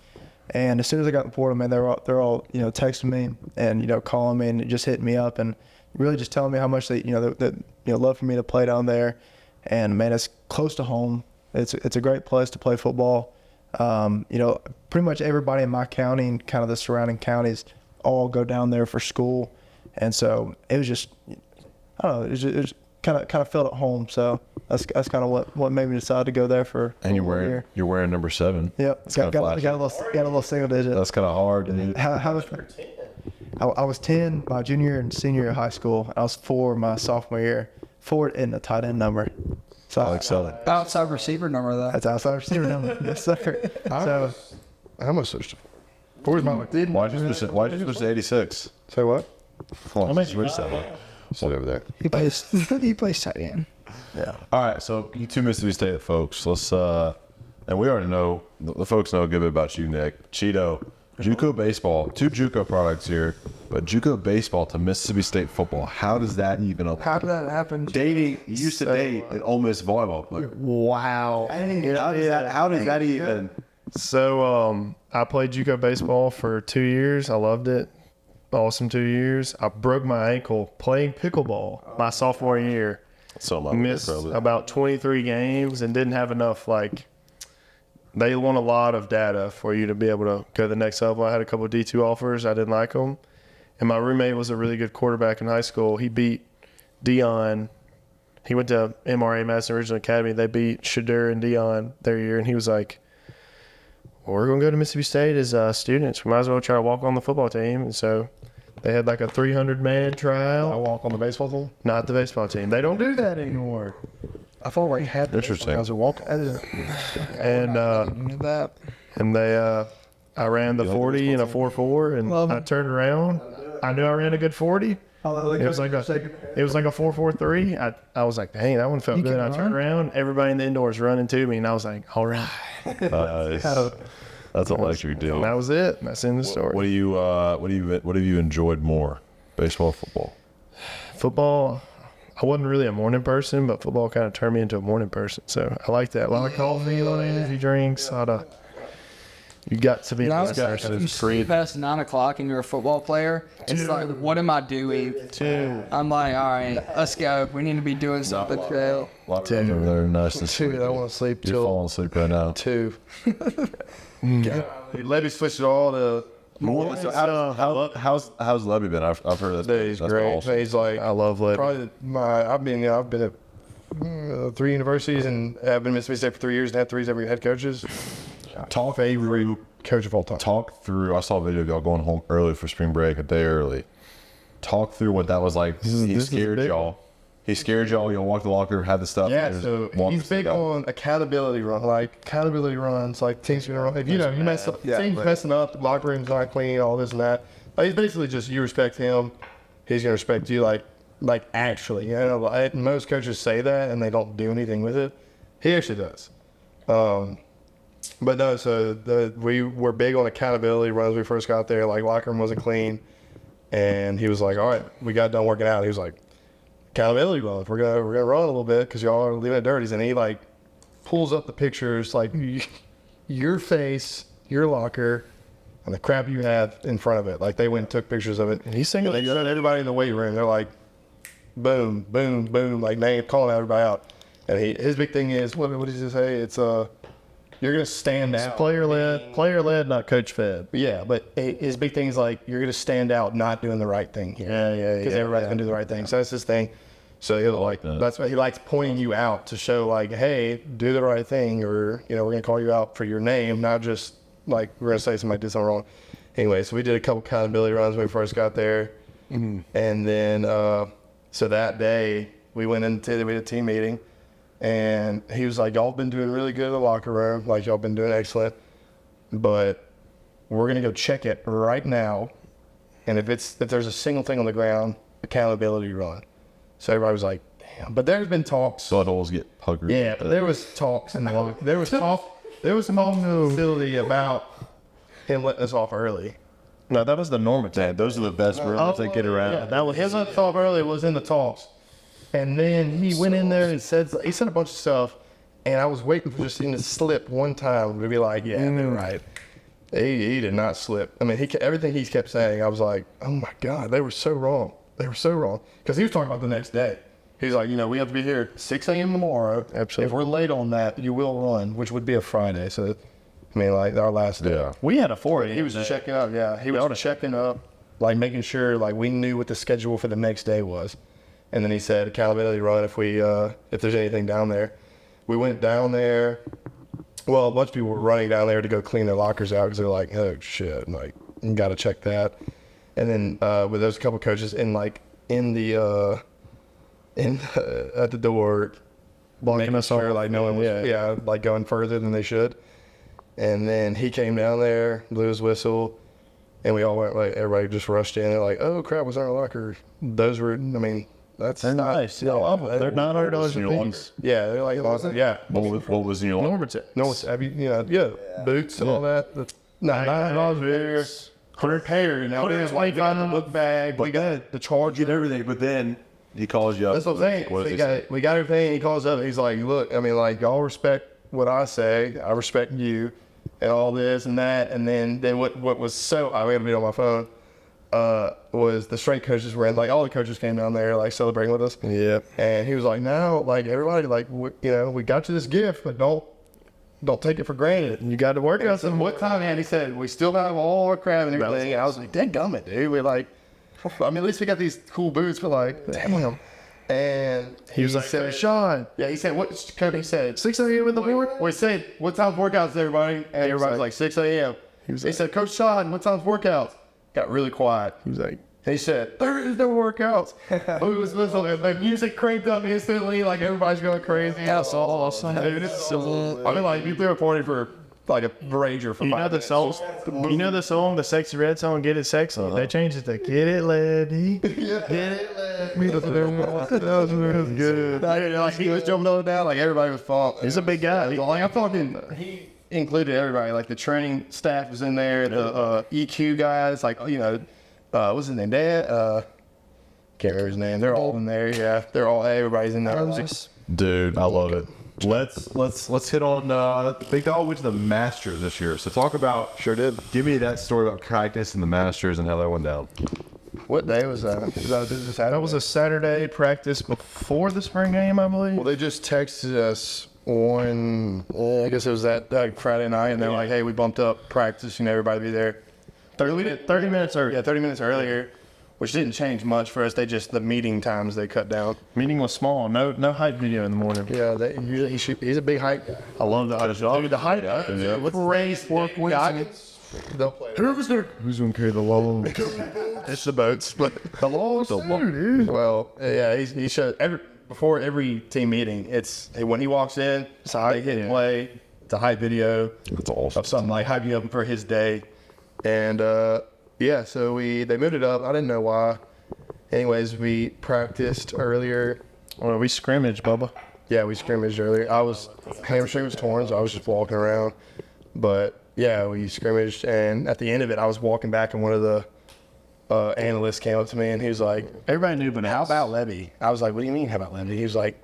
And as soon as I got in the portal, man, they're all texting me and calling me and just hitting me up and really just telling me how much they love for me to play down there. And man, it's close to home. It's a great place to play football. Pretty much everybody in my county and kind of the surrounding counties all go down there for school, and so it was just, I don't know, it was kind of felt at home. So that's kind of what made me decide to go there for. And you're wearing number 7. Yep, got a little single digit. That's kind of hard. Dude. I was 10 my junior and senior year of high school. I was 4 my sophomore year. 4 in the tight end number. So I like selling. Outside receiver number, though. That's outside receiver number. Yes, sir. So How much switched to 4 is my like. Why did you switch to 86? Say what? Why did you switch that one? Sit over there. He plays tight end. yeah. All right, so you 2 Mississippi State folks. Let's and we already know the folks know a good bit about you, Nick. Cheeto, JUCO baseball, 2 JUCO products here, but JUCO baseball to Mississippi State football. How does that even apply? How did that happen? Dating, you used to date at Ole Miss volleyball player. Wow. How does that even? So I played JUCO baseball for 2 years. I loved it. Awesome 2 years. I broke my ankle playing pickleball my sophomore year. So Missed about 23 games and didn't have enough, they want a lot of data for you to be able to go to the next level. I had a couple of D2 offers. I didn't like them. And my roommate was a really good quarterback in high school. He beat Dion. He went to MRA, Madison Regional Academy. They beat Shadur and Dion their year. And he was like, well, we're going to go to Mississippi State as students. We might as well try to walk on the football team. And so they had like a 300-man trial. I walk on the baseball team. Not the baseball team. They don't do that anymore. I thought we had Interesting. I was a walk. And That. and I ran the 40 and a 4.4, and I turned around. I knew I ran a good 40. It was like a 4.43. I was like, dang, that one felt good. I turned around, everybody in the indoors running to me, and I was like, all right. Nice. That's electric deal. And that was it. That's in the story. What have you enjoyed more, baseball or football? Football, I wasn't really a morning person, but football kind of turned me into a morning person. So I like that. A lot of coffee, a lot of energy drinks, a lot of. You got to be You free. past 9 o'clock and you're a football player. It's like, what am I doing? I'm like, all right, let's go. We need to be doing something. A lot of over there, nice and sweet. I want to sleep You're till falling asleep right now. 2. Lebby switched it all to. How's Lebby been? I've heard He's that's great. awesome. He's like, I love Lebby. Probably I've been at 3 universities and I've been at Mississippi State for 3 years and had 3 every head coaches. Talk Favorite coach of all time. Talk through. I saw a video of y'all going home early for spring break, a day early. Talk through what that was like. He scared y'all. He scared y'all. Y'all walked the locker, had the stuff. Yeah, so he's big on accountability runs, like teams gonna run. If you mess up, teams messing up, the locker room's not clean, all this and that. Like, it's basically just you respect him, he's gonna respect you. Like actually, most coaches say that and they don't do anything with it. He actually does. But no, so we were big on accountability runs when we first got there. Like, locker room wasn't clean, and he was like, "All right, we got done working out." He was like, "Accountability runs. We're gonna run a little bit because y'all are leaving it dirty." And he pulls up the pictures, like your face, your locker, and the crap you have in front of it. Like they went and took pictures of it. And he's singing. They got everybody in the weight room. They're like, boom, boom, boom, like name calling everybody out. And his big thing is, what did he say? It's you're gonna stand out. Player led, not coach fed. Yeah, but his big thing is like you're gonna stand out, not doing the right thing here. Yeah. Because everybody's gonna do the right thing. So that's his thing. So he'll like that's why he likes pointing you out to show like, hey, do the right thing, or we're gonna call you out for your name, not just like we're gonna say somebody did something wrong. Anyway, so we did a couple accountability runs when we first got there, and then so that day we did a team meeting. And he was like, y'all been doing really good in the locker room. Like, y'all been doing excellent. But we're going to go check it right now. And if there's a single thing on the ground, accountability run. So everybody was like, damn. But there's been talks. Buttholes get puckered. Yeah, but there was talks in the locker. There was talk in the facility about him letting us off early. No, that was the Norman. Man, those are the best rooms they get around. Yeah, that was his letting us off early was in the talks. And then he went in there and said a bunch of stuff, and I was waiting for just him to slip one time to be like, yeah, they're right. He did not slip. I mean, everything he kept saying, I was like, oh my God, they were so wrong. They were so wrong. Because he was talking about the next day. He's like, we have to be here 6 a.m. tomorrow. Absolutely. If we're late on that, you will run, which would be a Friday. So, I mean, like our last day. Yeah. We had a 4 He was checking up, yeah. He was checking up, like making sure like we knew what the schedule for the next day was. And then he said, accountability run if there's anything down there. We went down there. Well, a bunch of people were running down there to go clean their lockers out because they're like, oh shit, like you got to check that. And then with those couple coaches at the door, blocking us sure, all. like no one was, like going further than they should. And then he came down there, blew his whistle, and we all went like everybody just rushed in. They're like, oh crap, was in our locker. Those were, They're nice. Yeah, they're $900 a piece. Yeah, they're like, yeah. What was in your locker? Boots and all that. $9 100 pair. Now we have like got a book bag. We got the charge and everything. But then he calls you up. That's what I'm saying. What does he say? We got everything. He calls up. He's like, look, y'all respect what I say. I respect you, and all this and that. And then what was so I had to be on my phone. Was the strength coaches were in, like all the coaches came down there like celebrating with us. Yeah. And he was like, now like everybody like we got you this gift, but don't take it for granted. You got to work out some. What time? And he said we still have all our crap and everything. I was like, dadgummit, dude. We're like, at least we got these cool boots. But like, damn. And He was like, said, Sean, yeah, he said, what Cody said? 6 a.m. in the morning? We said, what time's workouts, everybody? And everybody's like 6 a.m. He said, Coach Sean, what time's workouts? Got really quiet. He was like, He said, there is no workouts. We was listening. The music cranked up instantly. Like, everybody's going crazy. that's awesome. Dude, it's so... I mean, like, you threw a party for, like, a rager for 5 minutes. the song, the Sexy Red song, Get It Sexy? They changed it to Get It Lebby. Get it, that was good. Like, he was jumping up and down. Like, everybody was pumped. He's a big guy. Like, I'm talking... He included everybody. Like, the training staff was in there. The EQ guys. Like, what's his name? Dad? Can't remember his name. They're all in there. Yeah, everybody's in there. Dude, I love it. Let's hit on Big Dog went to the Masters this year. So talk about give me that story about practice and the Masters and how that went down. What day was that? Was that a Saturday? That was a Saturday practice before the spring game, I believe. Well, they just texted us on, I guess it was that Friday night, and they're like, hey, we bumped up practice, everybody be there. 30 minutes early. Yeah, 30 minutes earlier, which didn't change much for us. The meeting times they cut down. Meeting was small. No hype video in the morning. Yeah, he's a big hype. I love the hype. Dude, the hype. Yeah. What's raised 4 points? Who's gonna carry the load? It's the boats, but the laws. Well, yeah, he showed before every team meeting. It's when he walks in, they hit play. It's a hype video. That's awesome. Of something like hyping up for his day, and so they moved it up. I didn't know why. Anyways, we practiced earlier. Well, we scrimmaged, Bubba. Yeah, we scrimmaged earlier. Hamstring was torn, so I was just walking around. But yeah, we scrimmaged, and at the end of it, I was walking back, and one of the analysts came up to me, and he was like, Everybody knew, but how about Lebby? I was like, what do you mean, how about Lebby? He was like,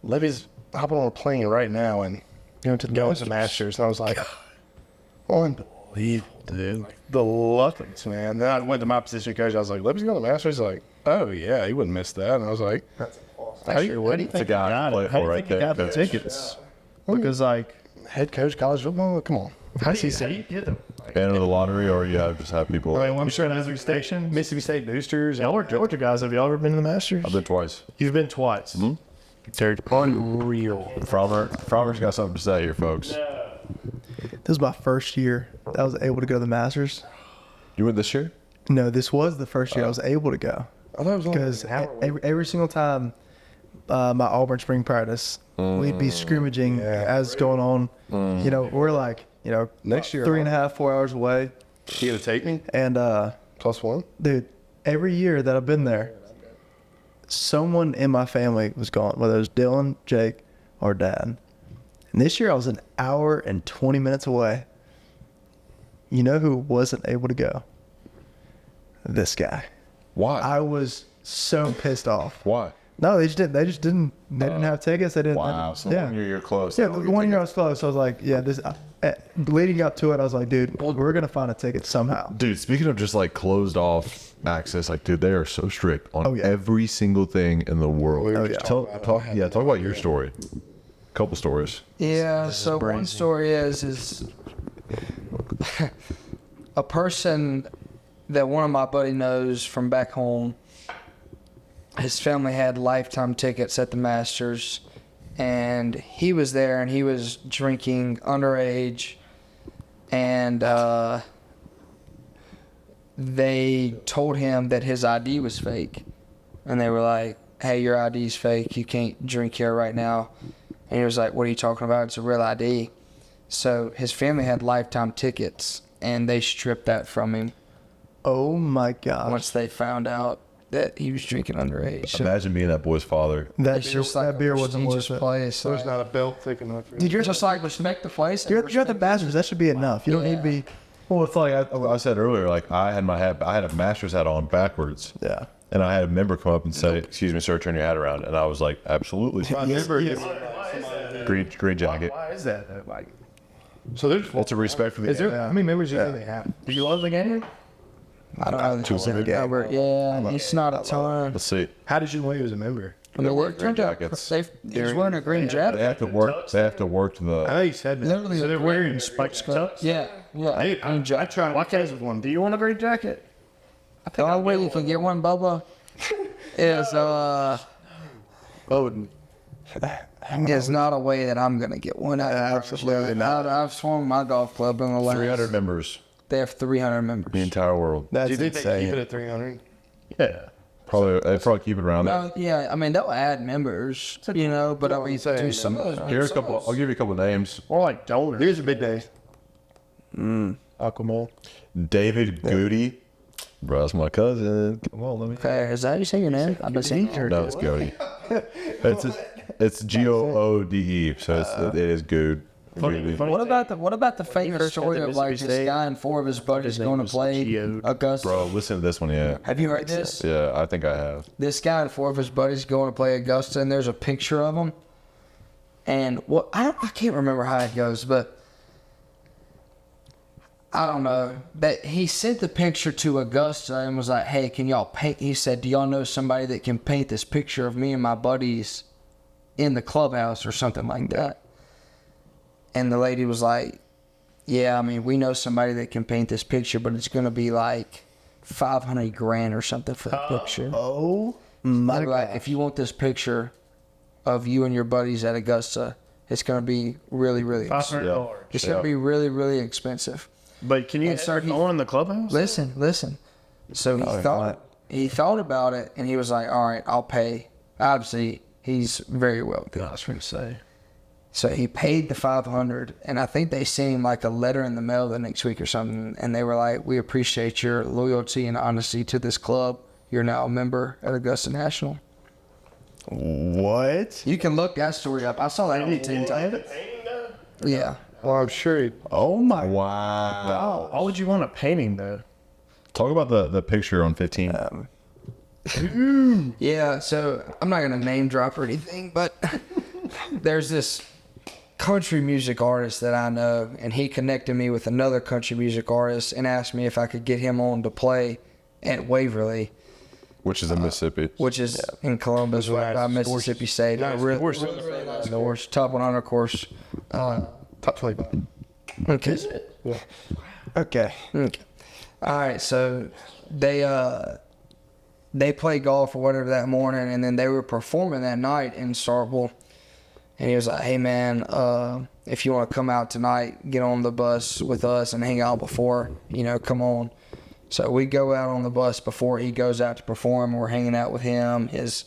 Lebby's hopping on a plane right now and going to the Masters. And I was like, unbelievable, dude. Like, the luckiness, man. Then I went to my position coach. I was like, Lebby's going to the Masters? He's like, oh, yeah, he wouldn't miss that. And I was like, How do you It's a guy Got play it. How do for you right think you there. got the tickets? Because like, head coach, college football? Come on. how do you get them? Enter the lottery, or you just have people. I mean, You sure Mississippi Station? Mississippi State boosters. Y'all are Georgia guys. Have y'all ever been to the Masters? I've been twice. You've been twice. They're unreal. Frommer's got something to say here, folks. This was my first year that I was able to go to the Masters. You went this year? No, this was the first year I was able to go. I thought it was only Because an hour. every single time my Auburn spring practice, we'd be scrimmaging as going on. You know, we're like, you know, Next year, 3.5, 4 hours away. You gonna take me? And, +1? dude, every year that I've been there, someone in my family was gone, whether it was Dylan, Jake, or Dad. And this year I was an hour and 20 minutes away. You know who wasn't able to go? This guy. Why? I was so pissed off. Why? No, they just didn't. They just didn't. They didn't have tickets. They didn't. Wow. So yeah. one year you're close. Yeah, the 1 year I was close. So I was like, yeah, this. Leading up to it, I was like, dude, we're gonna find a ticket somehow. Dude, speaking of just like closed off access, like dude, they are so strict on Oh, yeah. every single thing in the world. We were just Talk about your story. Couple stories. Yeah, so one story is a person that one of my buddy knows from back home. His family had lifetime tickets at the Masters, and he was there and he was drinking underage, and they told him that his ID was fake, and they were like, hey, your ID's fake, you can't drink here right now. And he was like, what are you talking about? It's a real ID. So his family had lifetime tickets, and they stripped that from him Oh my god. once they found out that he was drinking underage. So Imagine being that boy's father. it's just like that beer a wasn't worth prestigious it. place. There's Like, not a belt thick enough for dude, you're just like, respect the place. and You're at the Masters. That should be enough. You don't need to be. Well, it's like I said earlier. Like I had a Masters hat on backwards. Yeah. And I had a member come up and say, "Excuse me, sir, turn your hat around." And I was like, "Absolutely." Green jacket. Why is that though? Like, So there's It's a respect for the. is there how many members do you think they have? do you love the game? I don't know the percent number. Yeah, it's not a ton. Let's see. How did you know he was a member? I mean, it green turned out jackets. he's wearing a green They jacket. have to work. They have to work to I the. know you said that. Literally, So they're wearing spiked stuff. Yeah, yeah. I tried. Why can't with one? Do you want a green jacket? The only way you can get one, Bubba, is Bowden. is not a way that I'm gonna get one. Absolutely not. I've swung my golf club in the last. 300 members, They have 300 members. the entire world. Do That's you think they keep insane. it at 300? Yeah. They probably keep it around there. Yeah, I mean they'll add members, you know, but I mean, saying, do some of those. Here are a couple. I'll give you a couple names. Or like donors. Here's a big day. Aquamole. David Goody. Bro, that's my cousin. Come on, let me. Okay, is that how you say your name? I've been saying it. No, it's Goody. It's Goode. So it is good. Goody. What about the famous story of like this guy and 4 of his buddies going to play Augusta? Bro, listen to this one. Yeah. Have you heard this? Yeah, I think I have. This guy and 4 of his buddies going to play Augusta, and there's a picture of them. And I can't remember how it goes, but I don't know. That he sent the picture to Augusta and was like, "Hey, can y'all paint?" He said, "Do y'all know somebody that can paint this picture of me and my buddies in the clubhouse or something like that?" And the lady was like, "Yeah, I mean, we know somebody that can paint this picture, but it's gonna be like $500,000 or something for the picture." Oh my They're like, god. if you want this picture of you and your buddies at Augusta, it's gonna be really, really. $500. It's gonna be really, really expensive. But can you start on in the clubhouse? Listen. So he thought about it, and he was like, "All right, I'll pay." Obviously, he's very wealthy. I was going to say. So he paid the $500, and I think they sent him like a letter in the mail the next week or something. And they were like, "We appreciate your loyalty and honesty to this club. You're now a member at Augusta National." What? You can look that story up. I saw that anytime. Yeah. Well, I'm sure he. Oh my. Wow. Why would you want a painting though? Talk about the picture on 15. Yeah, so I'm not gonna name drop or anything, but there's this country music artist that I know, and he connected me with another country music artist and asked me if I could get him on to play at Waverly, Which is in Mississippi. which is in Columbus, right by Mississippi State. Really nice course. Top 100 course. Top 25. Okay. Okay. Okay. All right. So they played golf or whatever that morning, and then they were performing that night in Starkville. And he was like, "Hey man, if you want to come out tonight, get on the bus with us and hang out before. Come on." So we go out on the bus before he goes out to perform. We're hanging out with him, his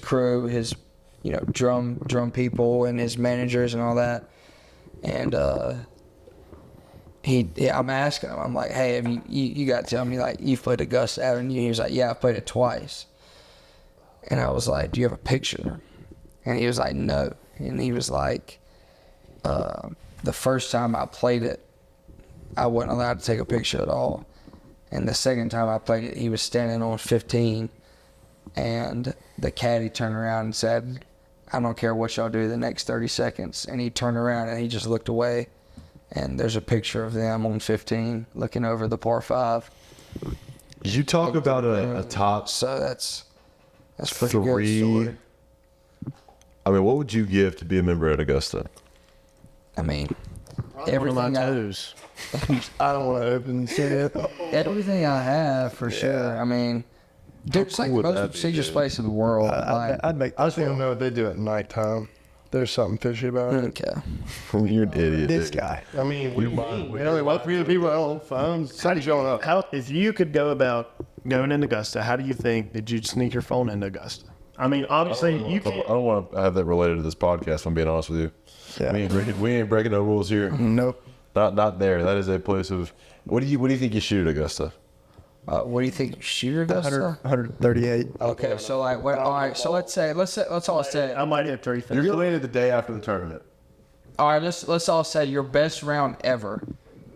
crew, his drum people, and his managers and all that. And I'm asking him, I'm like, "Hey, have you got to tell me, like, you've played Augusta, haven't you?" He was like, "Yeah, I've played it twice." And I was like, "Do you have a picture?" And he was like, "No." And he was like, "The first time I played it, I wasn't allowed to take a picture at all. And the second time I played it, he was standing on 15, and the caddy turned around and said, 'I don't care what y'all do the next 30 seconds.' And he turned around and he just looked away. And there's a picture of them on 15 looking over the par 5. You talk about a top So that's pretty good three. story. I mean, what would you give to be a member at Augusta? I mean, One of my everything toes. I don't want to open and say it. everything I have for sure. I mean, dude, it's like the would most that be, prestigious dude? place in the world. I Like, I just want to know what they do at nighttime. There's something fishy about it. okay. You're an idiot. This dude. guy. I mean, we only love for you the people that don't phones. How you showing up? How, if you could go about going into Augusta, how do you think did you sneak your phone into Augusta? I mean, obviously you I can't. don't want to have that related to this podcast, if I'm being honest with you. Yeah. We ain't breaking no rules here. Nope. Not there. That is a place of. What do you think you shoot at Augusta? What do you think you shoot Augusta? 138. Okay, so like, what? All right, so let's all say. I might have 30. You're going the day after the tournament. All right, let's all say your best round ever.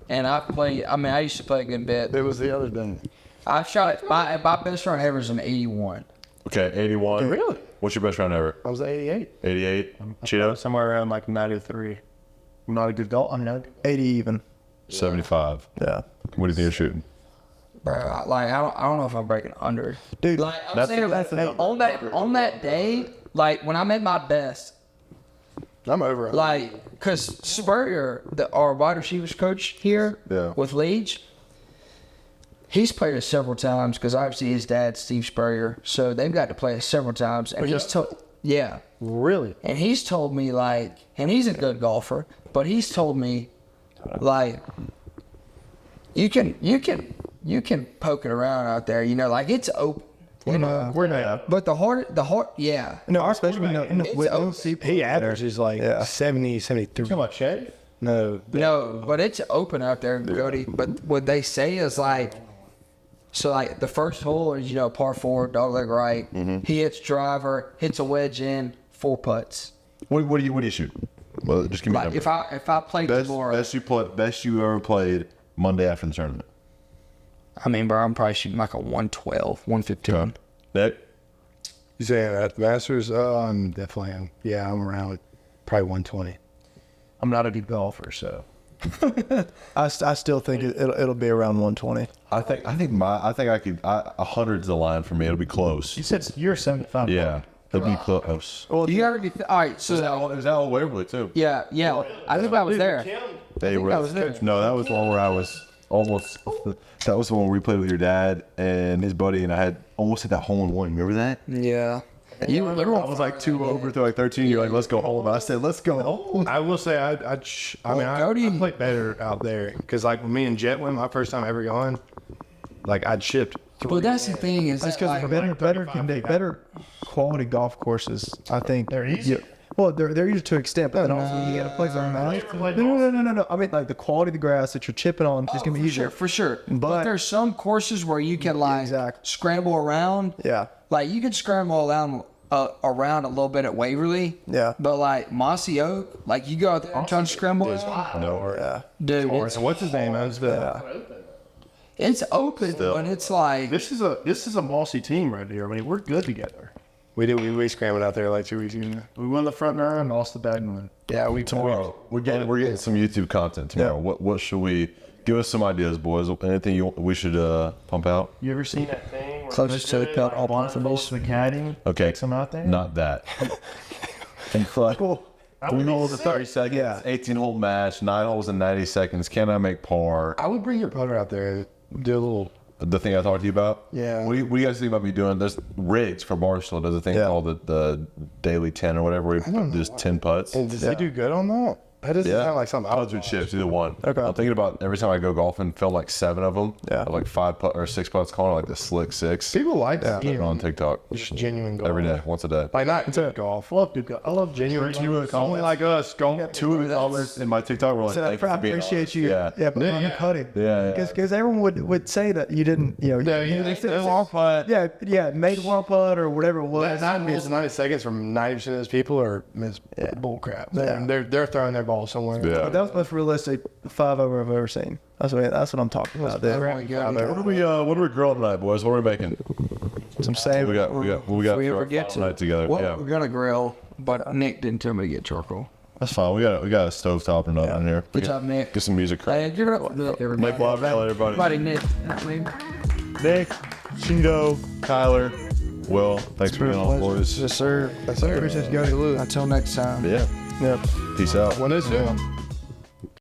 And I used to play a good bit. It was the other day. I shot my best round ever is an 81. Okay, 81. Really? What's your best round ever? I was 88. 88. Cheeto? Somewhere around like 93. I'm not a good golf. I'm not. 80 even. 75. Yeah. What do you think you're shooting? Bro, like I don't know if I'm breaking 100. Dude, Like I'm saying, on that day, like when I'm at my best, I'm over it. like, cause Spurrier, our wide receivers coach here, Yeah. with Leach, he's played us several times because obviously his dad's Steve Spurrier, so they've got to play us several times. And he's told, yeah, Really? and he's told me like, and he's a good golfer, but he's told me like, you can poke it around out there, like it's open. We're not. But the heart, yeah. no, our special, with OC. He averages like 70, 73. Come on, Shay. No. No, but it's open out there, Cody. But what they say is like, so like the first hole is par 4, dogleg right. He hits driver, hits a wedge in, 4 putts. What do you shoot? Well, just give me a Like number. if I play tomorrow, Best you ever played Monday after the tournament. I mean, bro, I'm probably shooting like a 112, 115. Nick? You saying at the Masters? I'm definitely am. Yeah, I'm around probably 120. I'm not a good golfer, so. I still think it'll be around 120. I think I could. 100's the line for me. It'll be close. You said you're 75. Yeah, it'll be close. Well, you gotta be all right. So It was out Waverly too. yeah. I think I was there. They were. I was there. No, that was the one where I was almost. That was the one where we played with your dad and his buddy, and I had almost hit that hole in one. Remember that? Yeah. I was like 2 over through like 13. You're like, let's go home. I said, let's go home. I will say, I Cody- played better out there because like when me and Jet went, my first time ever going, like I'd shipped. But that's the thing is That's that, because like, better quality golf courses. I think they're easy. Well, they're easy to an extent, but then also you got to play them nice. No. I mean, like the quality of the grass that you're chipping on is gonna be easier. for sure. But But- there's some courses where you can like Exactly. scramble around. Yeah. Like you can scramble around a little bit at Waverly. Yeah. But like Mossy Oak, like you go out there and try to scramble around. Yeah. Dude, it's, What's his name? it's open, but it's like This is a Mossy team right here. I mean, we're good together. We scrambled out there like 2 weeks ago. We won the front nine and lost the back nine. Yeah, we Tomorrow we're getting some YouTube content tomorrow. What should we give us some ideas, boys? Anything we should pump out? You ever seen that thing? Where Closest to it felt all blindfolds the caddy. Okay, Takes them out there. not that. And cool. 3 holes in 30 seconds. Yeah. 18-hole match. 9 holes in 90 seconds. Can I make par? I would bring your putter out there, do a little. The thing I talked to you about? Yeah. What do you guys think about me doing? There's Riggs from Barstool does a thing called the Daily 10 or whatever, where he does 10 putts. And does he do good on that? That doesn't sound like something I would Putts or chips, either one. Okay. I'm thinking about every time I go golfing, film like 7 of them. Yeah. Like 5 or 6 putts, calling it like the slick 6. People like that. Put it on TikTok Just genuine golf. every day, once a day. Like not good golf. I love good golf. I love genuine golf. Only like us. Golf. 2 of the comments in my TikTok were like, So "Thank you I for being appreciate honest." you. Yeah. Yeah, but on putting. Yeah. Because everyone would say that you didn't, they said, long putt. yeah, made one putt or whatever it was. 9 holes in 90 seconds from 90% of those people are bull crap. They're throwing their ball somewhere. Yeah. That was the most realistic 5-over I've ever seen. That's what I'm talking about. There. What are we grilling tonight, boys? What are we making? Some save. We got we for our forget final night together. Well, Yeah. we're gonna grill, but Nick didn't tell me to get charcoal. That's fine. We got a stove top and oven in here. Good job, Nick. Get some music. Hey, give it up, Nick, everybody. Make love, tell everybody. Everybody, Nick. I mean, Nick, Cheeto, Kyler, Will. Thanks for being on, boys. Yes, sir. Yes, sir. Appreciate you, Cody. until next time. Yeah. Yep. Peace out. When is it?